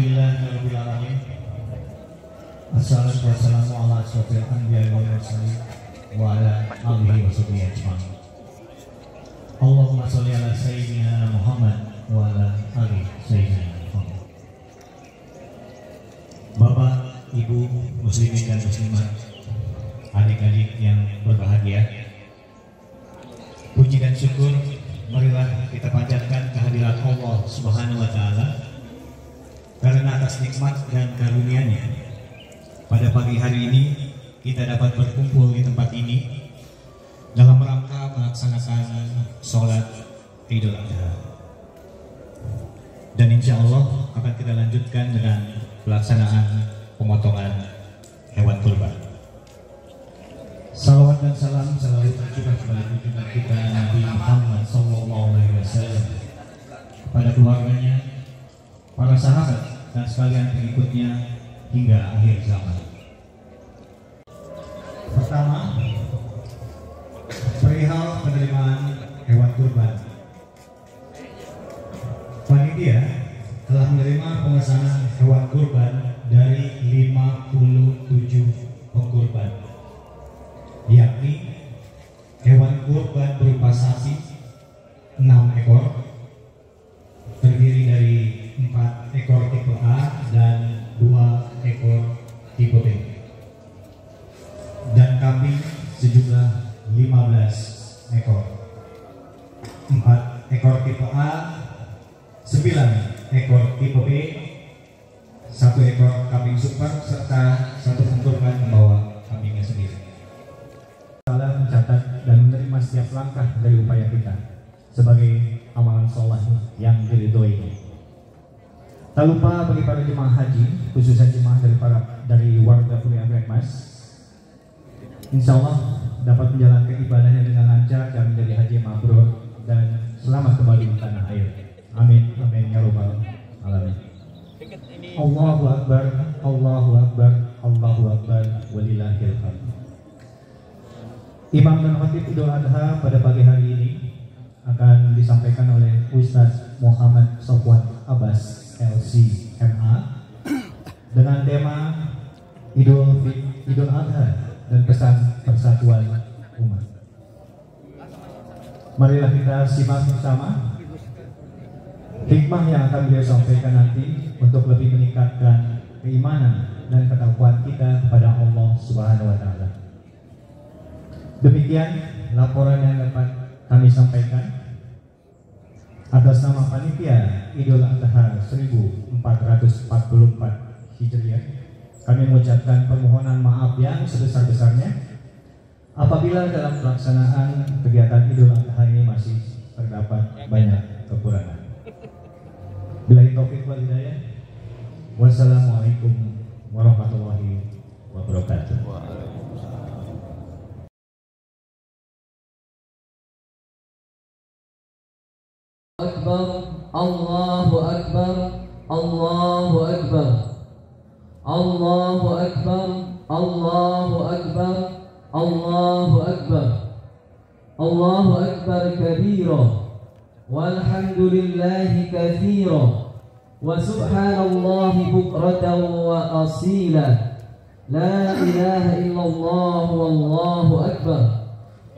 Alhamdulillahirabbil alamin. Assalatu wassalamu ala asyrofil anbiya'i wal mursalin wa ala alihi washabihi ajmain. Allahumma sholli ala sayyidina Muhammad wa ala ali sayyidina Muhammad. Bapak, Ibu, muslimin dan muslimat, adik-adik yang berbahagia, puji dan syukur marilah kita panjatkan kehadirat Allah Subhanahu wa taala karena atas nikmat dan karunia-Nya pada pagi hari ini kita dapat berkumpul di tempat ini dalam rangka melaksanakan sholat Idul Adha. Dan insya Allah akan kita lanjutkan dengan pelaksanaan pemotongan hewan kurban. Salawat dan salam selalu tercurah kepada junjungan kita Nabi Muhammad SAW, kepada keluarganya, para sahabat dan sekalian pengikutnya hingga akhir zaman. Pertama, perihal penerimaan hewan kurban. Panitia telah menerima pemesanan hewan kurban dari 57 pengkurban, yakni hewan kurban berupa sapi 6 ekor, terdiri dari 4 ekor tipe A dan 2 ekor tipe B, dan kambing sejumlah 15 ekor, 4 ekor tipe A, 9 ekor tipe B, 1 ekor kambing super, serta 1 pengkurban membawa kambingnya sendiri. Allah mencatat dan menerima setiap langkah dari upaya kita sebagai amalan sholat yang diridhoi. Tak lupa bagi para jemaah haji, khususnya jemaah dari warga Puri Anggrek Mas, insya Allah dapat menjalankan ibadahnya dengan lancar dan menjadi haji mabrur dan selamat kembali di tanah air. Amin, amin ya robbal alamin. Allahu Akbar, Allahu Akbar, Allahu Akbar, walillahil hamd. Imam dan khatib Idul Adha pada pagi hari ini akan disampaikan oleh Ustaz Muhammad Sofwan Abbas LC.MA dengan tema Idul Adha dan pesan persatuan umat. Marilah kita simak bersama hikmah yang akan beliau sampaikan nanti untuk lebih meningkatkan keimanan dan ketakwaan kita kepada Allah Subhanahu wa taala. Demikian laporan yang dapat kami sampaikan atas nama panitia Idul Adha 1444 Hijriah. Kami mengucapkan permohonan maaf yang sebesar-besarnya apabila dalam pelaksanaan kegiatan Idul Adha ini masih terdapat banyak kekurangan. Billahi taufiq wal hidayah. Wassalamualaikum warahmatullahi wabarakatuh. Akbar, Allahu Akbar, Allahu Akbar, Allahu Akbar, Allahu Akbar, Allahu Akbar, Allahu Akbar kabira, walhamdulillahi katsira, wa subhanallahi bukratan wa asila, la ilaha illallah wallahu akbar,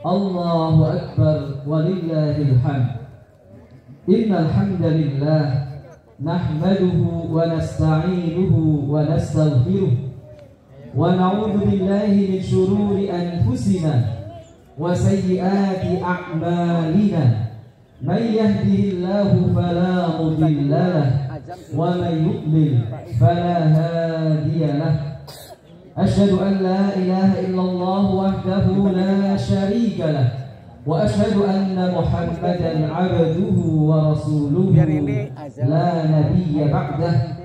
Allahu Akbar walillahil hamd. Innal hamdalillah nahmaduhu wa nasta'inuhu wa nastaghfiruh wa na'udzu billahi min shururi anfusina wa sayyiati a'malina. May yahdihillahu fala mudilla lahu wa may yudlil fala hadiya lahu. Asyhadu an la ilaha illallah wahdahu la syarika lahu wa asyhadu anna Muhammadan 'abduhu wa rasuluhu la nabiyya ba'dah.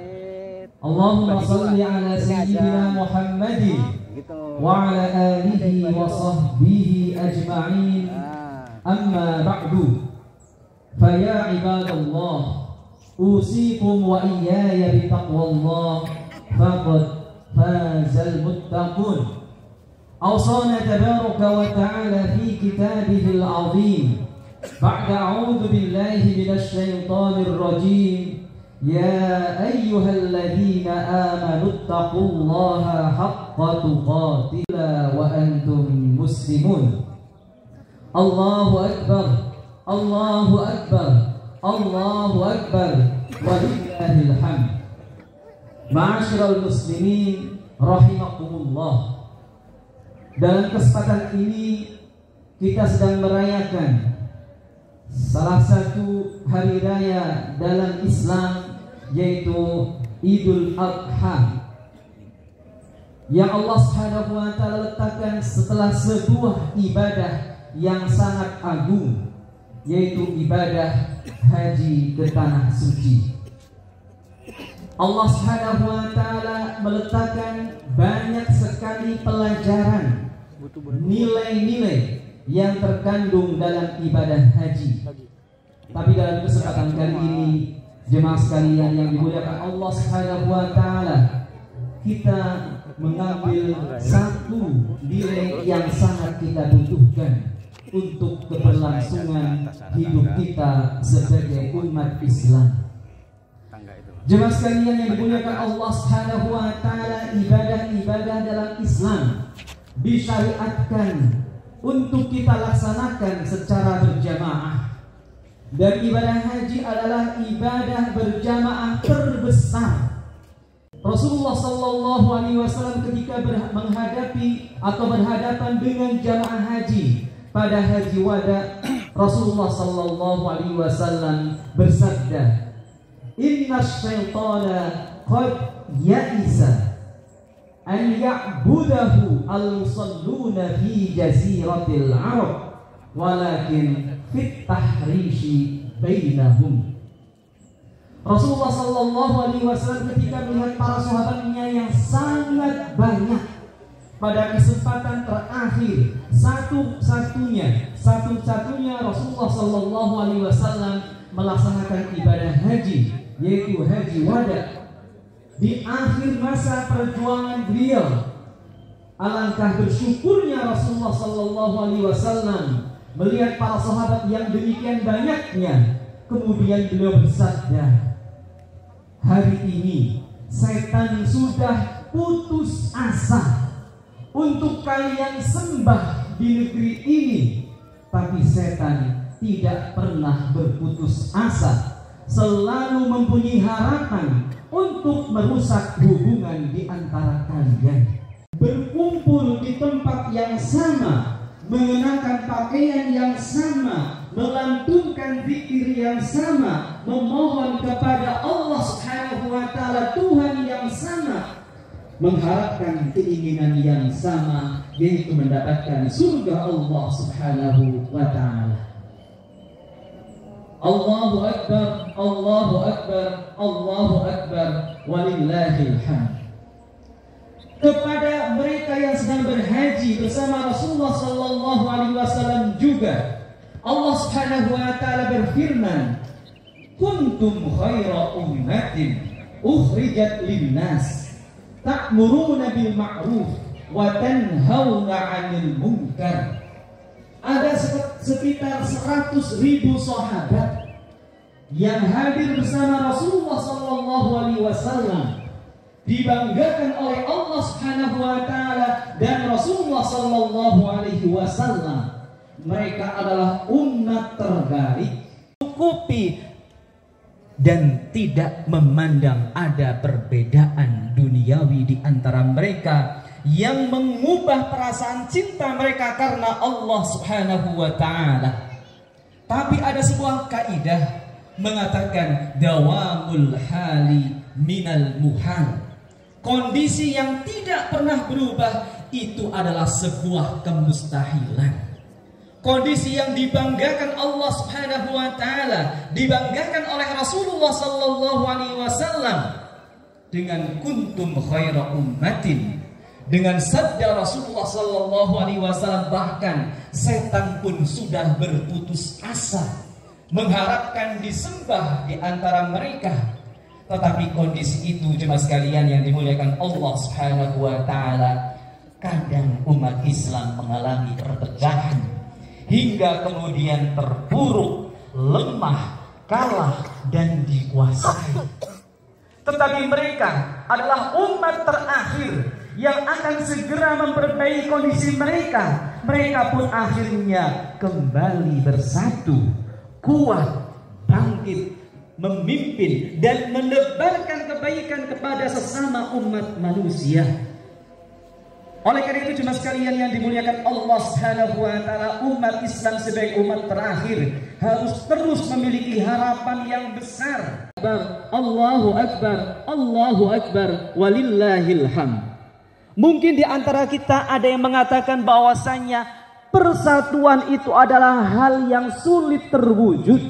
Allahumma shalli ala sayyidina Muhammadin wa ala alihi wa sahbihi ajma'in. Amma ba'du, fa ya ibadallah, usikum wa iyaya bi taqwallah, faqad fazal muttaqun. أوصانا تبارك وتعالى في كتابه العظيم بعد أعوذ بالله من الشيطان الرجيم يا أيها الذين آمنوا اتقوا الله حق تقاته وأنتم مسلمون. الله أكبر الله أكبر الله أكبر ولله الحمد. Ma'asyiral muslimin rahimakumullah. Dalam kesempatan ini kita sedang merayakan salah satu hari raya dalam Islam, yaitu Idul Adha, yang Allah Subhanahu wa taala letakkan setelah sebuah ibadah yang sangat agung, yaitu ibadah haji ke tanah suci. Allah Subhanahu wa taala meletakkan banyak sekali pelajaran, nilai-nilai yang terkandung dalam ibadah haji. Tapi dalam kesempatan kali ini, jemaah sekalian yang dimuliakan Allah Subhanahu wa taala, kita mengambil satu nilai yang sangat kita butuhkan untuk keberlangsungan hidup kita sebagai umat Islam. Jemaah sekalian yang dimuliakan Allah Subhanahu wa taala, ibadah-ibadah dalam Islam disyariatkan untuk kita laksanakan secara berjamaah. Dan ibadah haji adalah ibadah berjamaah terbesar. Rasulullah sallallahu alaihi wasallam ketika menghadapi atau berhadapan dengan jamaah haji pada haji wada, Rasulullah sallallahu alaihi wasallam bersabda, "Inna syaitana qad ya'isa an ya'budahu al-musalluna fi jaziratil Arab walakin fit tahrishi bainahum." Rasulullah sallallahu alaihi wasallam ketika melihat para sahabatnya yang sangat banyak, pada kesempatan terakhir satu-satunya Rasulullah sallallahu alaihi wasallam melaksanakan ibadah haji, yaitu haji wada. Di akhir masa perjuangan beliau, alangkah bersyukurnya Rasulullah sallallahu alaihi wasallam melihat para sahabat yang demikian banyaknya. Kemudian beliau bersabda, "Hari ini setan sudah putus asa untuk kalian sembah di negeri ini, tapi setan tidak pernah berputus asa, selalu mempunyai harapan untuk merusak hubungan di antara kalian. Berkumpul di tempat yang sama, mengenakan pakaian yang sama, melantunkan zikir yang sama, memohon kepada Allah Subhanahu wa taala Tuhan yang sama, mengharapkan keinginan yang sama, yaitu mendapatkan surga Allah Subhanahu wa taala." Allahu Akbar, Allahu Akbar, Allahu Akbar, walillahil hamd. Kepada mereka yang sedang berhaji bersama Rasulullah sallallahu alaihi wasallam juga, Allah Subhanahu wa taala berfirman, "Kuntum khaira ummatin ukhrijat linnas ta'muruna bil ma'ruf wa tanhauna 'anil munkar." Ada sekitar 100.000 sahabat yang hadir bersama Rasulullah sallallahu alaihi wasallam, dibanggakan oleh Allah Subhanahu wa taala dan Rasulullah sallallahu alaihi wasallam. Mereka adalah umat terbaik, cukupi dan tidak memandang ada perbedaan duniawi di antara mereka yang mengubah perasaan cinta mereka karena Allah Subhanahu wa taala. Tapi ada sebuah kaidah mengatakan dawamul hali minal muhal. Kondisi yang tidak pernah berubah itu adalah sebuah kemustahilan. Kondisi yang dibanggakan Allah Subhanahu wa taala, dibanggakan oleh Rasulullah sallallahu alaihi wasallam dengan kuntum khaira ummatin. Dengan sabda Rasulullah sallallahu alaihi wasallam, bahkan setan pun sudah berputus asa mengharapkan disembah di antara mereka. Tetapi kondisi itu, jemaah sekalian yang dimuliakan Allah Subhanahu wa taala, kadang umat Islam mengalami perpecahan hingga kemudian terpuruk, lemah, kalah dan dikuasai. tetapi mereka adalah umat terakhir yang akan segera memperbaiki kondisi mereka. Mereka pun akhirnya kembali bersatu, kuat, bangkit, memimpin dan menebarkan kebaikan kepada sesama umat manusia. Oleh karena itu jemaah sekalian yang dimuliakan Allah Subhanahu wa taala, umat Islam sebagai umat terakhir harus terus memiliki harapan yang besar. Allahu Akbar, Allahu Akbar, walillahil hamd. Mungkin di antara kita ada yang mengatakan bahwasanya persatuan itu adalah hal yang sulit terwujud,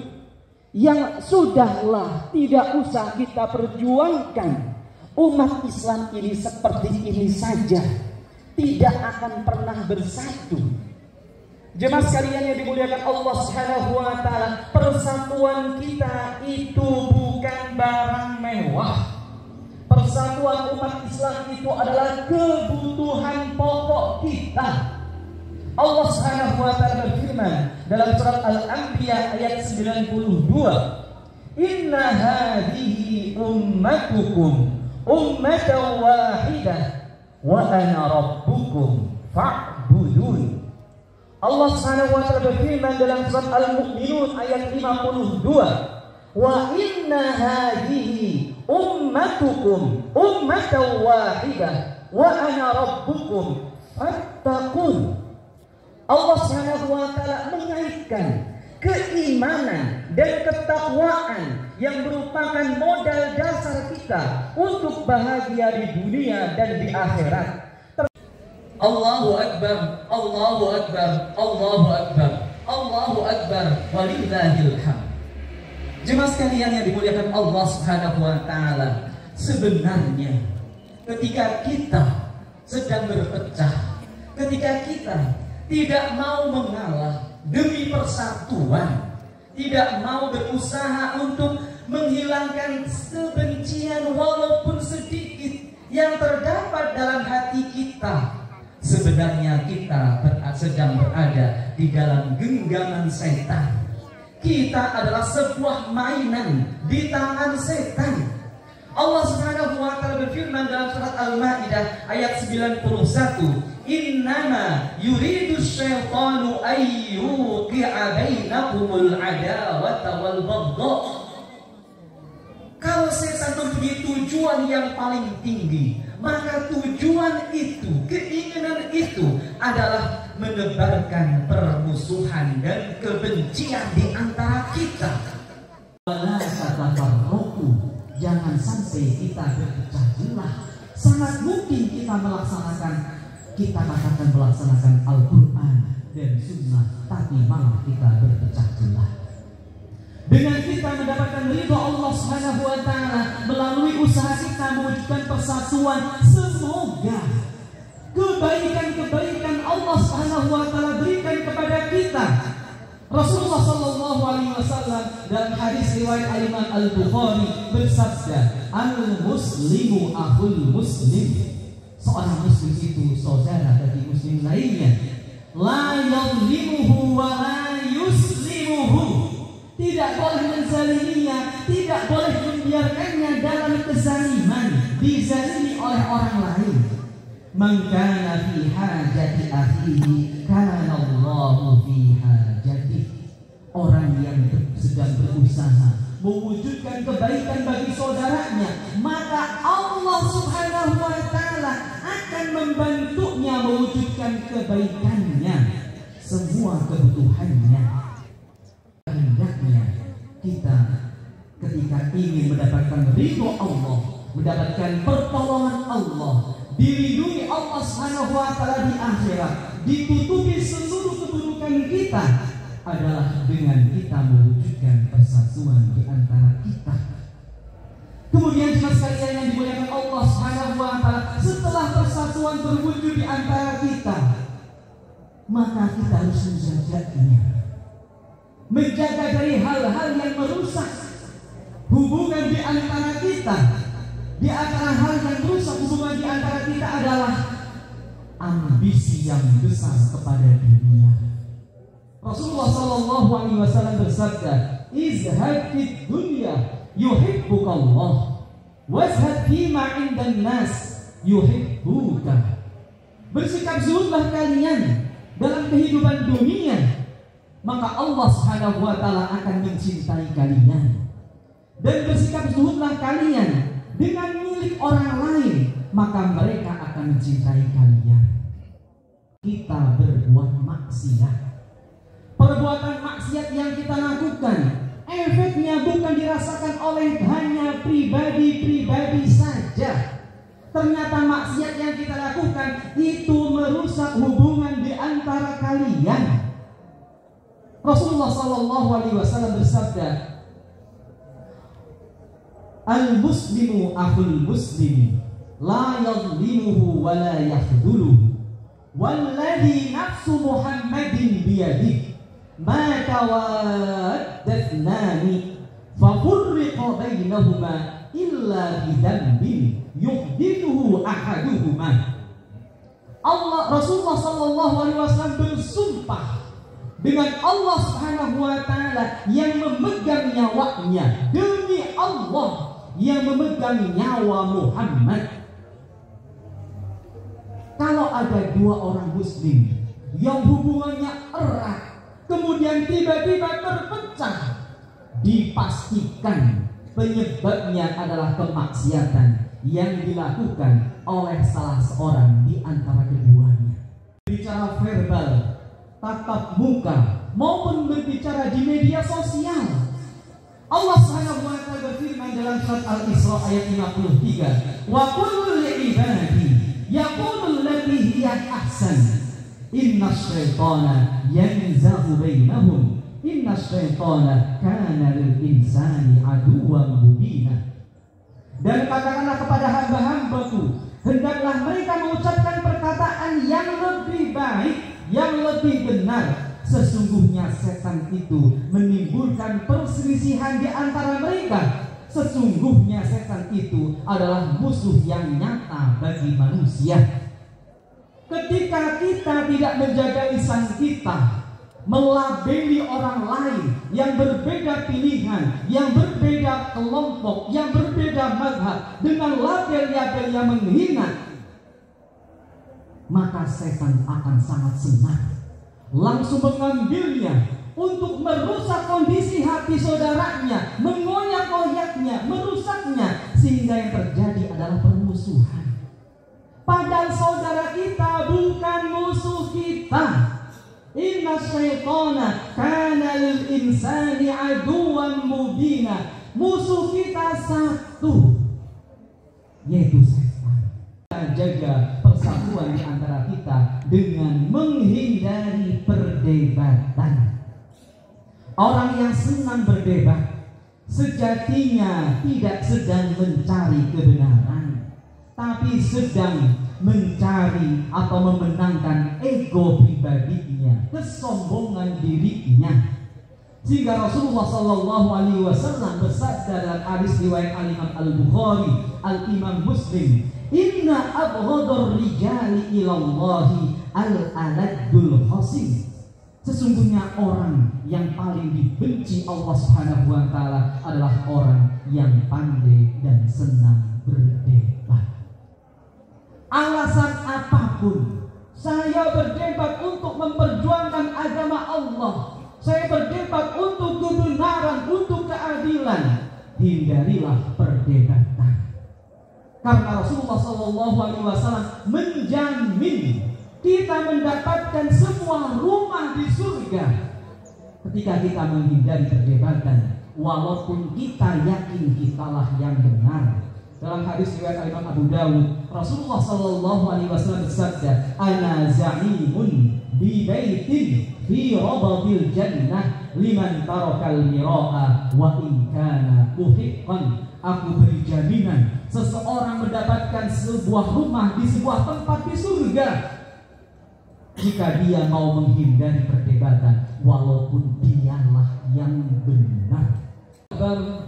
yang sudahlah tidak usah kita perjuangkan. Umat Islam ini seperti ini saja, tidak akan pernah bersatu. Jemaah sekalian yang dimuliakan Allah Subhanahu wa taala, persatuan kita itu bukan barang mewah. Persatuan umat Islam itu adalah kebutuhan pokok kita. Allah Subhanahu wa taala berfirman dalam surat Al-Anbiya ayat 92, "Inna hadhihi ummatukum ummatan wahidah wa ana rabbukum fa'budun." Allah Subhanahu wa taala berfirman dalam surat Al-Mu'minun ayat 52, "Wa inna hadhihi ummatukum ummatan wahidah wa ana rabbukum fattaqun." Allah Subhanahu wa taala mengaitkan keimanan dan ketakwaan yang merupakan modal dasar kita untuk bahagia di dunia dan di akhirat. Allahu Akbar, Allahu Akbar, Allahu Akbar, Allahu Akbar, walillahil hamd. Jemaah sekalian yang dimuliakan Allah Subhanahu wa taala, sebenarnya ketika kita sedang berpecah, ketika kita tidak mau mengalah demi persatuan, tidak mau berusaha untuk menghilangkan kebencian walaupun sedikit yang terdapat dalam hati kita, sebenarnya kita sedang berada di dalam genggaman setan. Kita adalah sebuah mainan di tangan setan. Allah Subhanahu wa taala berfirman dalam surat Al-Maidah ayat 91, "Innama yuridu syaitanu ayyuqi'a bainakumul adawata wal baghdha." Kalau setan mempunyai tujuan yang paling tinggi, maka tujuan itu, keinginan itu adalah menebarkan permusuhan dan kebencian di antara kita. Wala tatafarraqu, jangan sampai kita berpecah belah. Sangat mungkin kita katakan melaksanakan Al-Quran dan Sunnah, tapi malah kita berpecah belah. Dengan kita mendapatkan ridha Allah Subhanahu wa taala melalui usaha kita mewujudkan persatuan, semoga kebaikan-kebaikan Allah Subhanahu wa taala berikan kepada kita. Rasulullah sallallahu alaihi wasallam dalam hadis riwayat Imam Al-Bukhari bersabda, "Al-muslimu akhul muslim." Seorang muslim itu saudara bagi muslim lainnya. La yuzlimuhu wa la yuslimuhu. Tidak boleh menzaliminya, tidak boleh membiarkannya dalam kezaliman, dizalimi oleh orang lain. Man kana fi hajati akhihi kana Allahu fi hajati. Orang yang sedang berusaha mewujudkan kebaikan bagi saudaranya, maka Allah Subhanahu wa taala akan membantunya mewujudkan kebaikannya, semua kebutuhannya. Hendaknya kita ketika ingin mendapatkan ridho Allah, mendapatkan pertolongan Allah, dilindungi Allah Subhanahu wa taala di akhirat, ditutupi seluruh keburukan kita, adalah dengan kita mewujudkan persatuan di antara kita. Kemudian jemaah sekalian yang dimuliakan Allah Subhanahu wa taala, setelah persatuan terwujud di antara kita, maka kita harus menjaganya, menjaga dari hal-hal yang merusak hubungan di antara kita. Di antara hal yang merusak hubungan di antara kita adalah ambisi yang besar kepada dunia. Rasulullah sallallahu alaihi wasallam bersabda, "Izhad fid dunya yuhibbukallah wazhad fima 'indan nas yuhibbuka. Bersikap zuhudlah kalian dalam kehidupan dunia, maka Allah Subhanahu wa taala akan mencintai kalian. Dan bersikap zuhudlah kalian dengan milik orang lain, maka mereka akan mencintai kalian. Kita berbuat maksiat, perbuatan maksiat yang kita lakukan, efeknya bukan dirasakan oleh hanya pribadi-pribadi saja. Ternyata maksiat yang kita lakukan itu merusak hubungan di antara kalian. Rasulullah sallallahu alaihi wasallam bersabda, "Al-muslimu akhul muslimi, la yadhlimuhu wa la yakhdhuluhu. Walladhi nafsu Muhammadin biyadihi, ma tawaddatnani fa furriqa bainahuma illa bidzambin yuhdithuhu ahaduhuma." Rasulullah sallallahu alaihi wasallam bersumpah dengan Allah Subhanahu wa taala yang memegang nyawanya, demi Allah yang memegang nyawa Muhammad. Kalau ada dua orang muslim yang hubungannya erat, kemudian tiba-tiba terpecah, dipastikan penyebabnya adalah kemaksiatan yang dilakukan oleh salah seorang di antara keduanya. Bicara verbal, tatap muka, maupun berbicara di media sosial. Allah Subhanahu wa taala berfirman dalam surat Al-Isra ayat 53, "Wa qul li ibadi yaqulu allati hiya ahsan, innasyaitana yanzahu bainahum, innasyaitana kana lil insani aduwwan mubina." Dan katakanlah kepada hamba-hambaku, hendaklah mereka mengucapkan perkataan yang lebih baik, yang lebih benar. Sesungguhnya setan itu menimbulkan perselisihan di antara mereka. Sesungguhnya setan itu adalah musuh yang nyata bagi manusia. Ketika kita tidak menjaga lisan kita, melabeli orang lain yang berbeda pilihan, yang berbeda kelompok, yang berbeda mazhab dengan label-label yang menghina, maka setan akan sangat senang, langsung mengambilnya untuk merusak kondisi hati saudaranya, mengoyak-oyaknya, merusaknya, sehingga yang terjadi adalah permusuhan. Padahal saudara kita bukan musuh kita. Inna syaitana kana lil insani aduwwan mubina. Musuh kita satu, yaitu setan. Jaga persatuan di antara kita dengan menghindari perdebatan. Orang yang senang berdebat sejatinya tidak sedang mencari kebenaran, tapi sedang mencari atau memenangkan ego pribadinya, kesombongan dirinya. Sehingga Rasulullah sallallahu alaihi wasallam bersabda dalam hadis riwayat Al-Imam Al-Bukhari, Al-Imam Muslim, "Inna abghadar rijali ilallahi al-aladul khasim." Sesungguhnya orang yang paling dibenci Allah Subhanahu wa taala adalah orang yang pandai dan senang berdebat. Alasan apapun, saya berdebat untuk memperjuangkan agama Allah, saya berdebat untuk kebenaran, untuk keadilan. Hindarilah perdebatan, karena Rasulullah SAW menjamin kita mendapatkan semua rumah di surga ketika kita menghindari perdebatan, walaupun kita yakin kitalah yang benar. Dalam hadis riwayat Imam Abu Dawud, Rasulullah SAW bersabda, "Ana za'imun bi baitin fi rabbil jannah liman tarakal mira'a wa in kana muhiqqan." Aku beri jaminan seseorang mendapatkan sebuah rumah di sebuah tempat di surga jika dia mau menghindari perdebatan, walaupun dialah yang benar.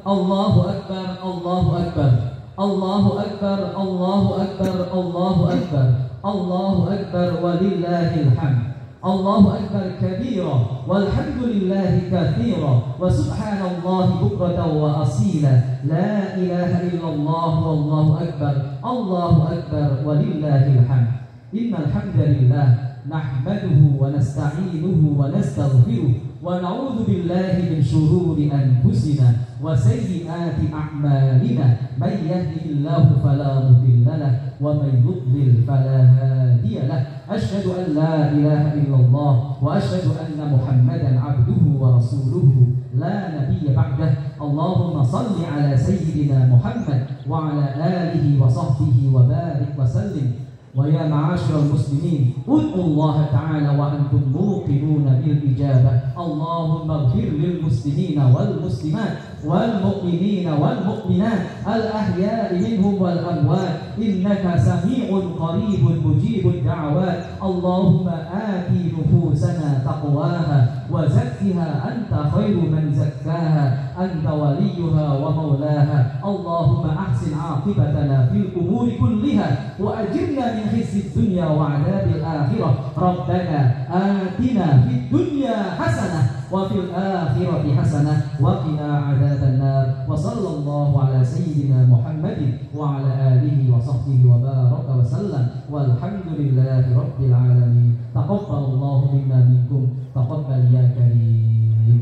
Allahu Akbar, Allahu Akbar, Allahu Akbar, Allahu Akbar, Allahu Akbar, Allahu Akbar, walillahil hamd. Allahu akbar kabira walhamdulillahi katsira wa subhanallahi bukratan wa asila la ilaha illallah wallahu akbar Allahu akbar walillahil hamd. Innal hamdalillah nahmaduhu wa nasta'inuhu wa nastaghfiruh wa na'udzu billahi min shururi anfusina wa sayyiati a'malina may yahdihillahu fala mudilla lahu wa may yudlil fala hadiya lahu. Asyhadu an la ilaha illallah wa asyhadu anna Muhammadan abduhu wa rasuluhu la nabiyya ba'dah. Allahumma salli ala sayyidina Muhammad wa ala alihi wa sahbihi wa barik wa sallim. Wa ya ma'asyiral muslimin, ud'ullaha ta'ala wa antum muqinuna bil ijabah. Allahumma ighfir lil muslimina wal muslimat wal mu'minina wal mu'minat al ahya'i minhum wal amwat innaka sami'un qaribun mujibud da'awat. Allahumma ati nufusana taqwaha wa zakkiha anta khairu man zakkaha anta waliyuha wa maulaha. Allahumma ahsin 'aqibatana fil umuri kulliha wa ajirna min khizyid dunya wa 'adzabil akhirah. Rabbana atina fid dunya hasanah wa fil akhirati hasanah wa qina 'adzabannar. Wa sallallahu ala sayyidina Muhammadin wa ala alihi wa sahbihi wa baraka wa sallam. Walhamdulillahi rabbil alamin. Taqabbalallahu minna minkum taqabbal ya karim.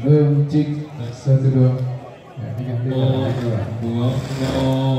Cik, 1, 2. Ya, diganti dua. Jauh.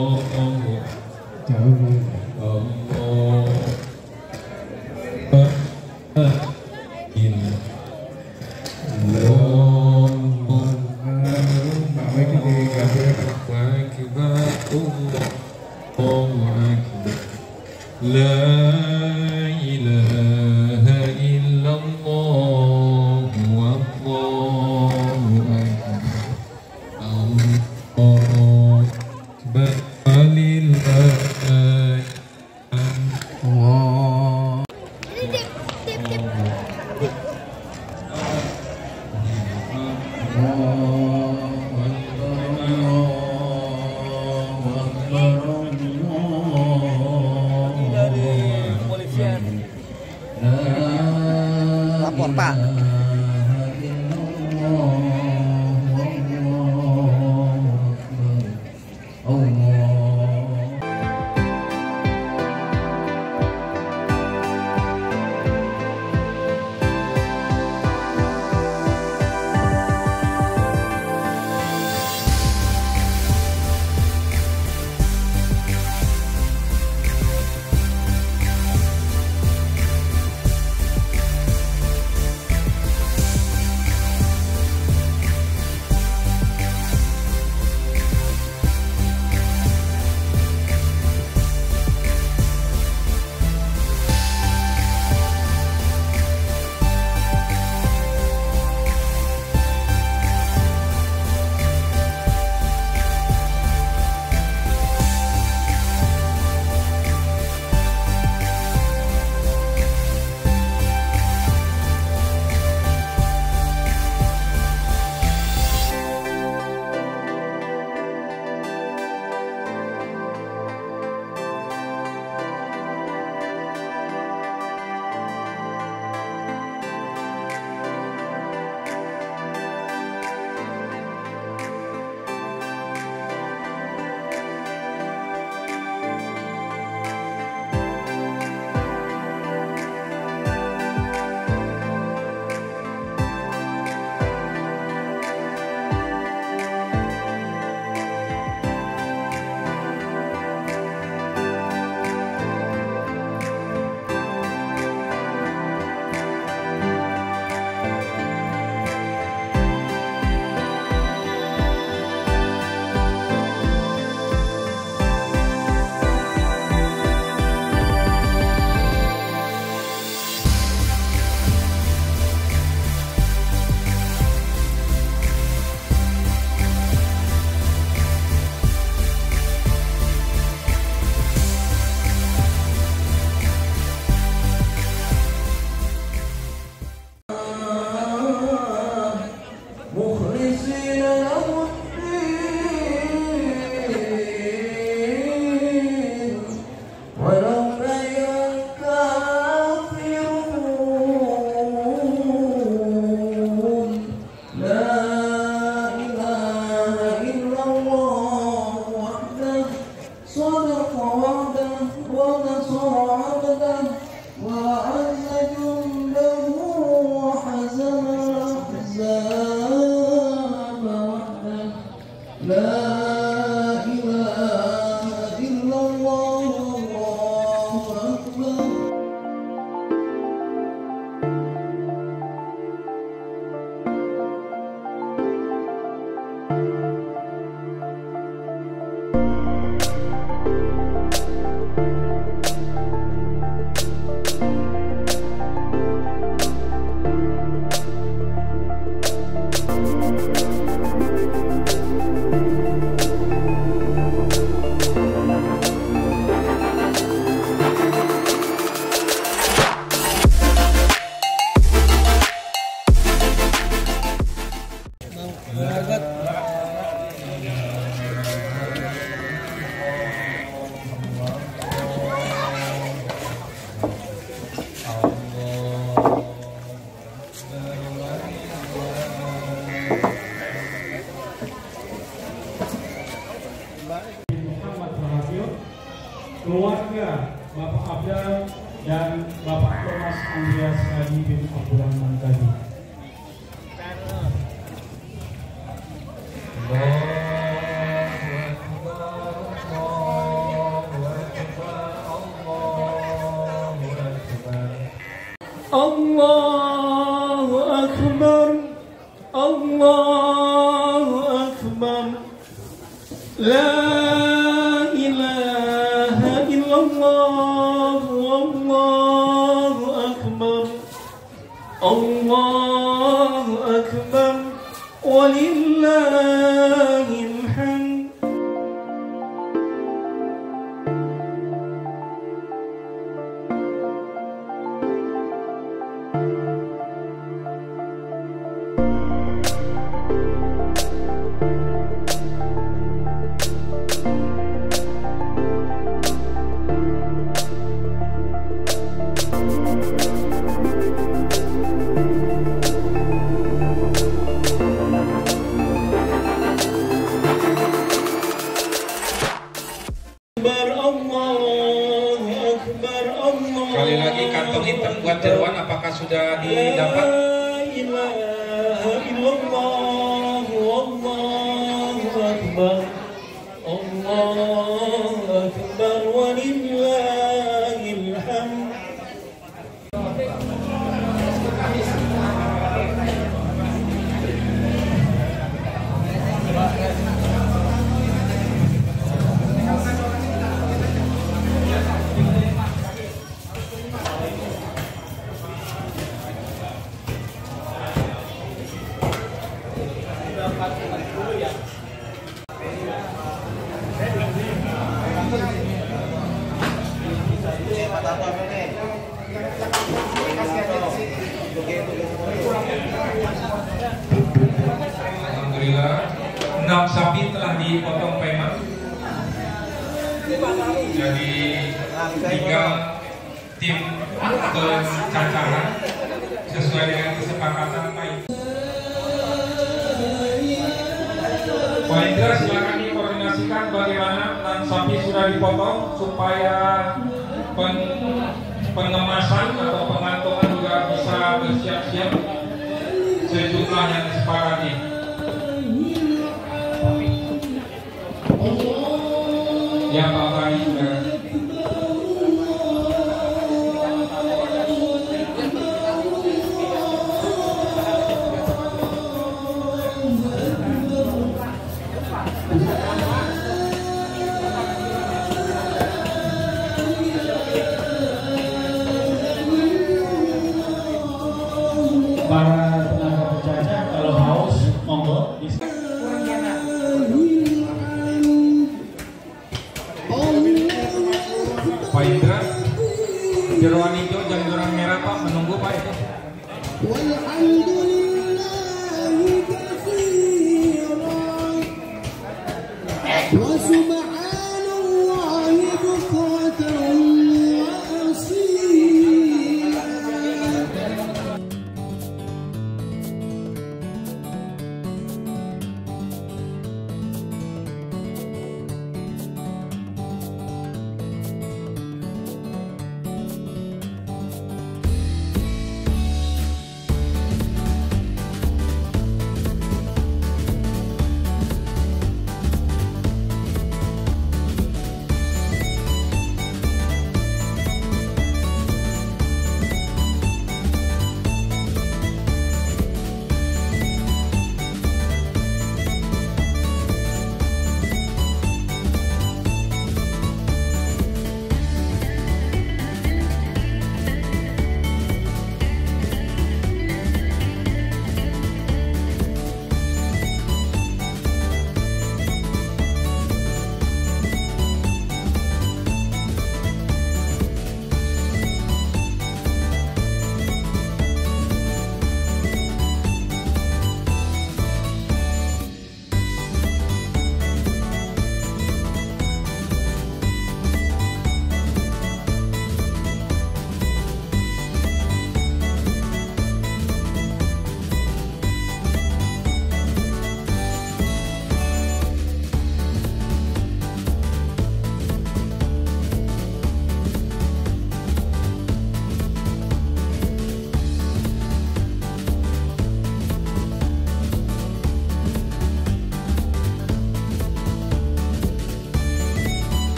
Lapor Pak. keluarga Bapak Abdal dan Bapak Thomas Andreas Hadi bin Abdurrahman tadi. Allahu Akbar, Allahu Akbar, La ilaha illallah, Allahu Akbar, Allahu Akbar, walillahil hamd. Sekali lagi kantong hitam buat jeroan apakah sudah didapat? Alhamdulillah 6 sapi telah dipotong payment. Jadi tinggal tim pencacaran sesuai dengan kesepakatan baik. Pak Indra, silakan dikoordinasikan bagaimana 6 sapi sudah dipotong supaya pengemasan atau pengantongan juga bisa bersiap-siap sejumlah yang disepakati. Ya Pak Bani sudah. Para tenaga penjajah kalau haus monggo bisa. Pak Indra, jeroan hijau dan jeroan merah Pak menunggu Pak itu.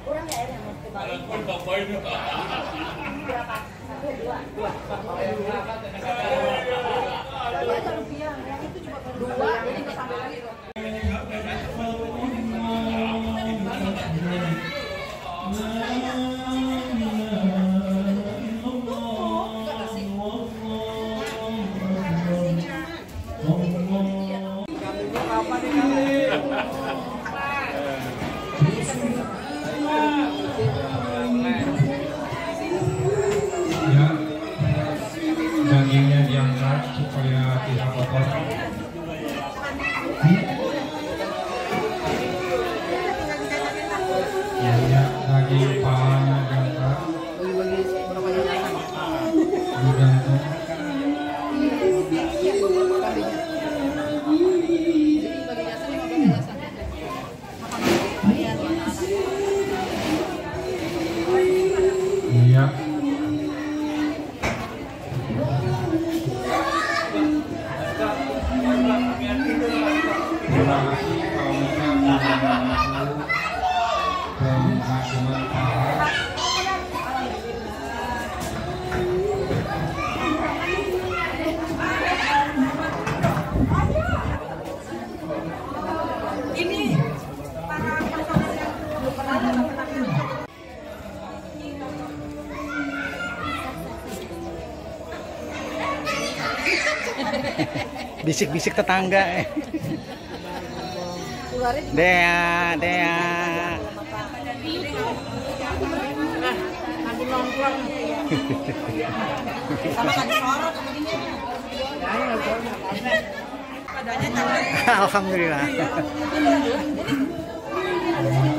Kurang ya airnya mau kembali. Berapa? 1, 2. Rupiah, yang itu cuma 2, jadi kesama lagi. Ya, dagingnya diangkat supaya tidak kotor. Ya, daging palanya diangkat. Digantung. Iya. Terima kasih kalau misalnya Ini para Bisik-bisik tetangga. Dea, Dea. nanti nongkrong sama kan sorot Alhamdulillah.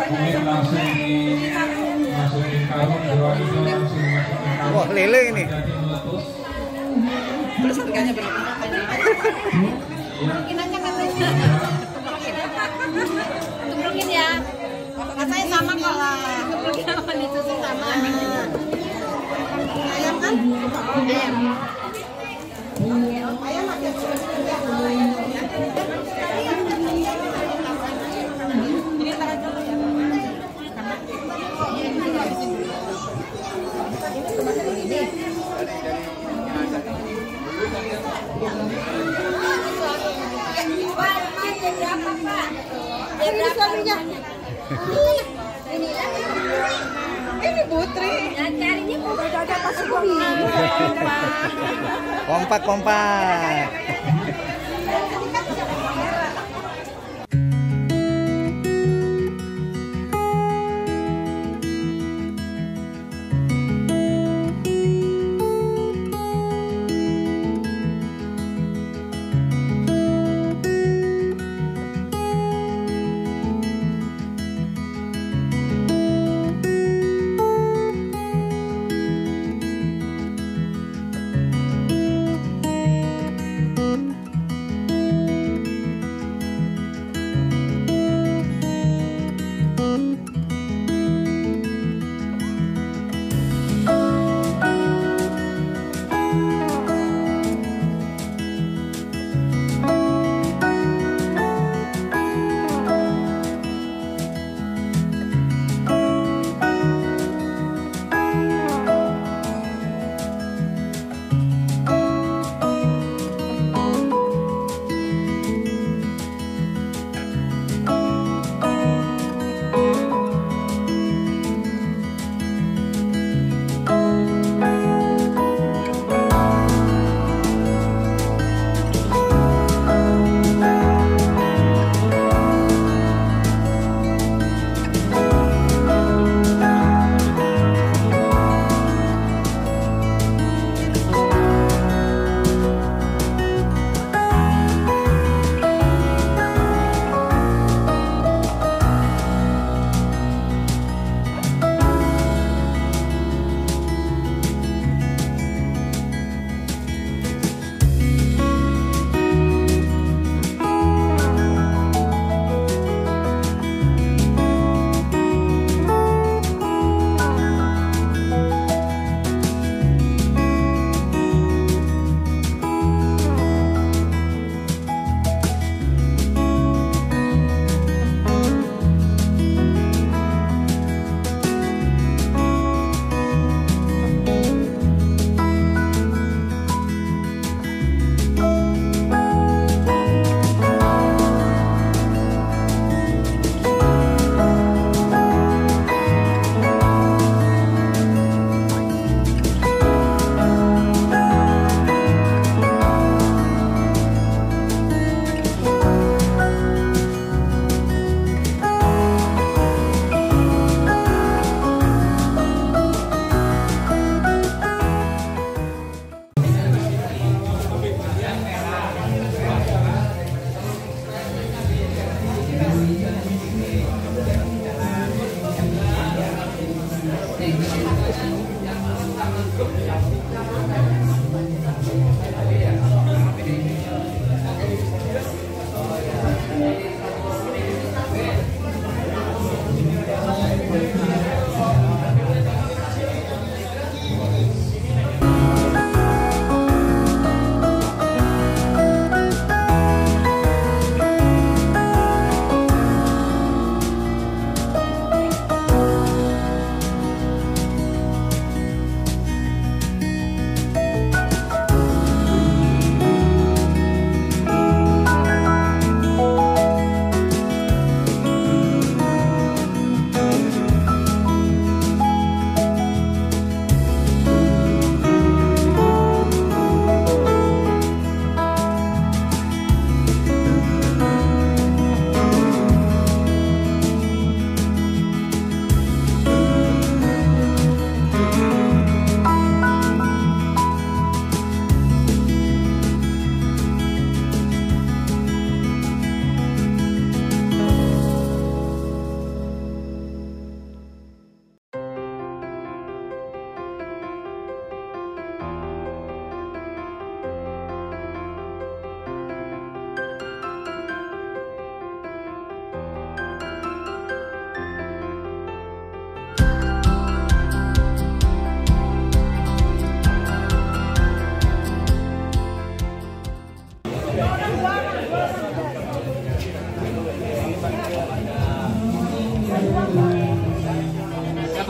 ini langsung dimasukin karung, dua itu langsung dimasukin karung. Wah, lele ini. Jadi meletus. terus harganya berapa? Tumpukin aja katanya. Tumpukin ya. Katanya sama kok lah. Tumpukin sama ditusuk sama. Ayam kan? Ayam. Ayam ada. Ini tahan dulu ya. Ini suaminya. Ini Putri. Carinya udah ada pas Kompak, kompak.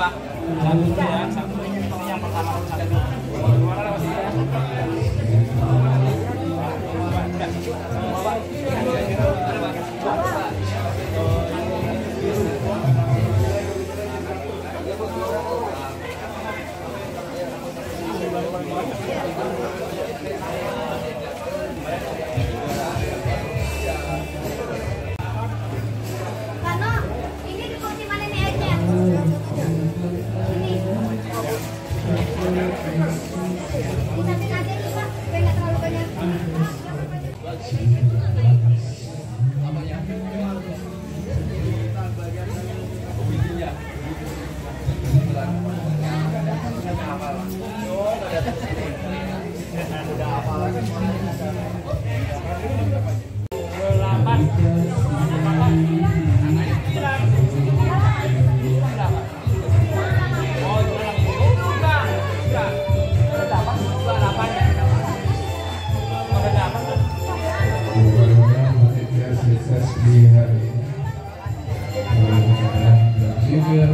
Pak. Satu ya, satu yang pertama satu. Gimana lewat sini ya? Kano, ini di kursi mana nih aja? Ini. Disamping aja nih Pak, biar nggak terlalu banyak. Sukses di hari ini. Juga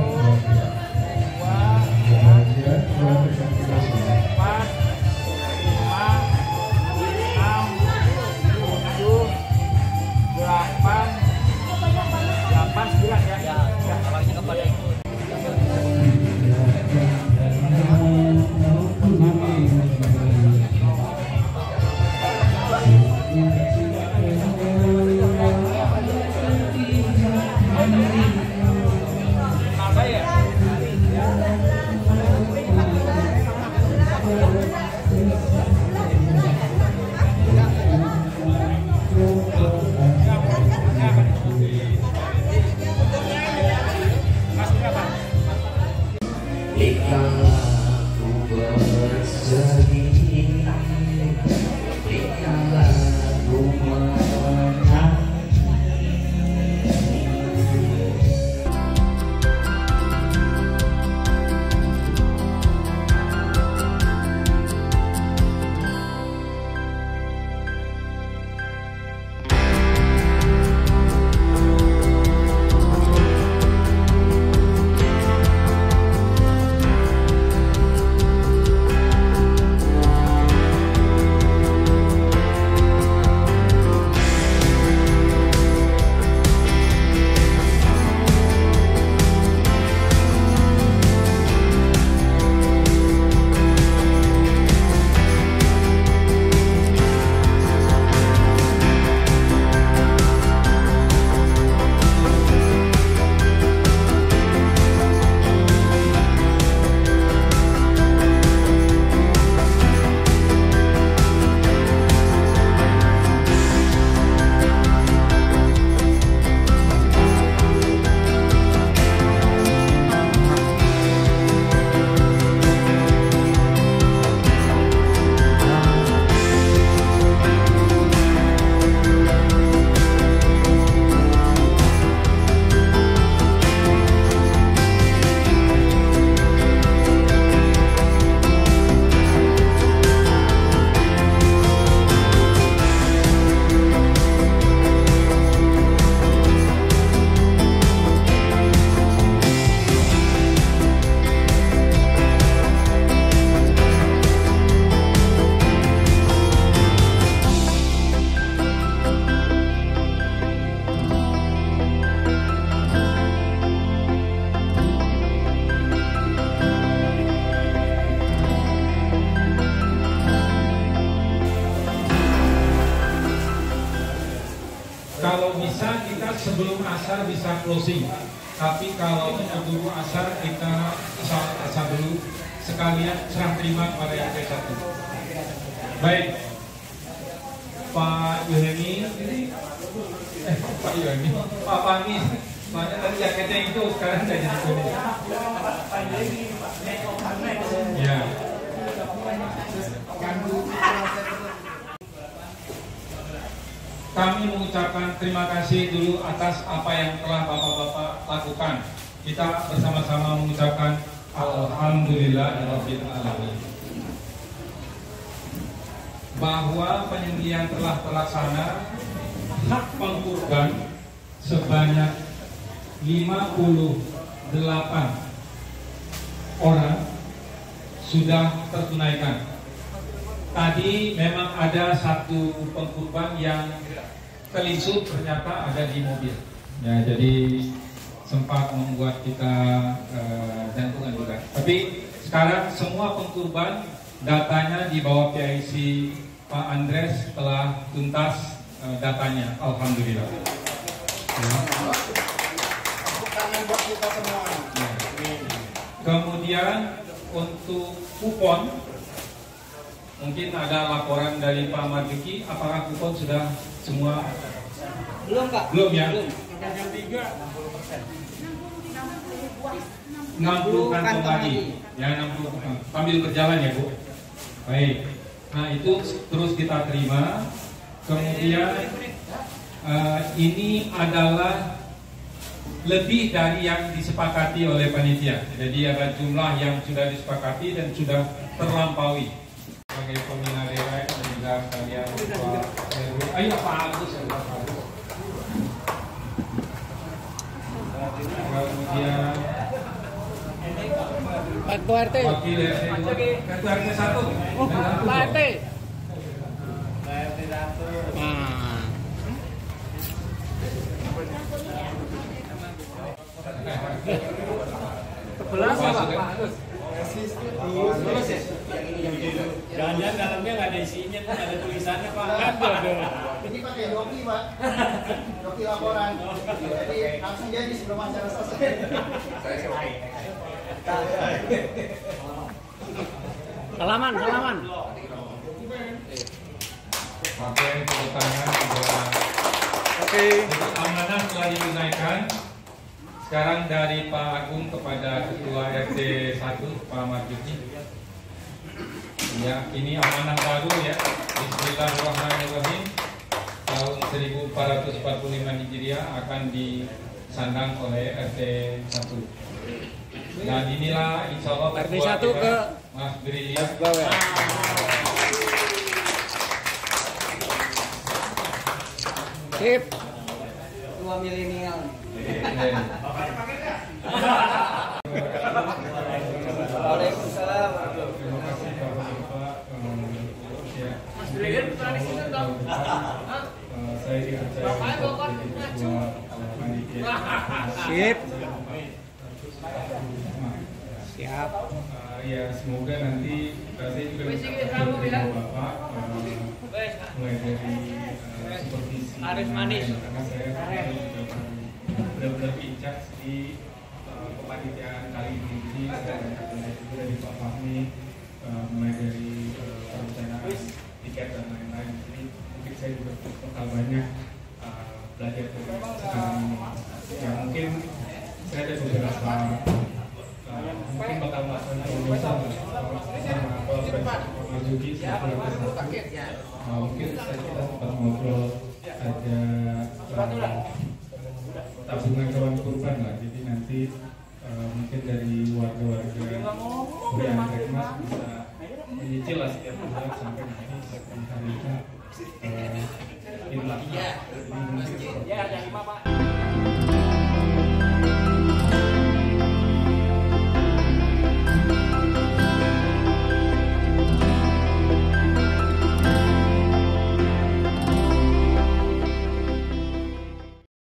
bahagia dan rekan kita semua. 8, 9 ya. Awalnya kepada itu. Kalau bisa kita sebelum asar bisa closing, tapi kalau dulu asar kita salat asar dulu sekalian serah terima kepada yang satu. Baik, Pak Yohani, Pak Fahmi, makanya tadi jaketnya itu sekarang udah jadi kuning. Ya. Kami mengucapkan terima kasih dulu atas apa yang telah Bapak-Bapak lakukan. Kita bersama-sama mengucapkan Alhamdulillahirabbil alamin. Bahwa penyembelihan telah terlaksana, hak pengkurban sebanyak 58 orang sudah tertunaikan. Tadi memang ada satu pengkurban yang kelisut ternyata ada di mobil. Ya, jadi sempat membuat kita jantungan juga. Tapi sekarang semua pengkurban datanya di bawah PIC Pak Andres telah tuntas datanya. Alhamdulillah. Kemudian untuk kupon, mungkin ada laporan dari Pak Marjuki, apakah kupon sudah semua? Belum, Pak. Belum ya? Belum. 60 kantong lagi. Ya, 60 kantong. Sambil berjalan ya, Bu. Baik. Nah, itu terus kita terima. Kemudian ini adalah lebih dari yang disepakati oleh panitia. Jadi ada jumlah yang sudah disepakati dan sudah terlampaui. Sebagai pembina daerah dan juga kalian Pak RW. Ayo Pak Agus, Pak Agus. Kemudian Ketua RT. Wakil RT 2, Ketua RT 1. Pak RT. Pak Agus. Jangan-jangan dalamnya nggak ada isinya, nggak ada tulisannya, Pak. Ini pakai doki, Pak. Doki laporan. Jadi langsung jadi sebelum acara selesai. Salaman. Oke, tepuk tangan. Oke. Amanah telah ditunaikan. Sekarang dari Pak Agung kepada Ketua RT 1 Pak Marjuki. Ya, ini amanah baru ya. Bismillahirrahmanirrahim. Tahun 1445 Hijriah akan disandang oleh RT 1. Dan inilah insya Allah RT ketua 1 kita, ke Mas Brilian. Sip. Tua milenial. Waalaikumsalam. Terima kasih Bapak. Mas Brilian putra di sini dong. Saya dipercaya untuk jadi ketua panitia. Sip. Siap. Ya semoga nanti saya juga bisa bertemu Bapak mulai dari supervisi karena saya juga benar-benar bincang di kepanitiaan kali ini. Jadi saya banyak juga dari Pak Fahmi mulai dari perencanaan tiket dan lain-lain. Jadi mungkin saya juga bakal banyak belajar dari sekarang ini. Ya mungkin saya ada beberapa mungkin bakal melaksanakan sama Pak Marjuki mungkin kita sempat ngobrol ada tabungan hewan kurban lah, jadi nanti mungkin dari warga-warga yang Rekmas bisa menyicil lah setiap bulan sampai nanti setiap hari itu imlek. Jadi mungkin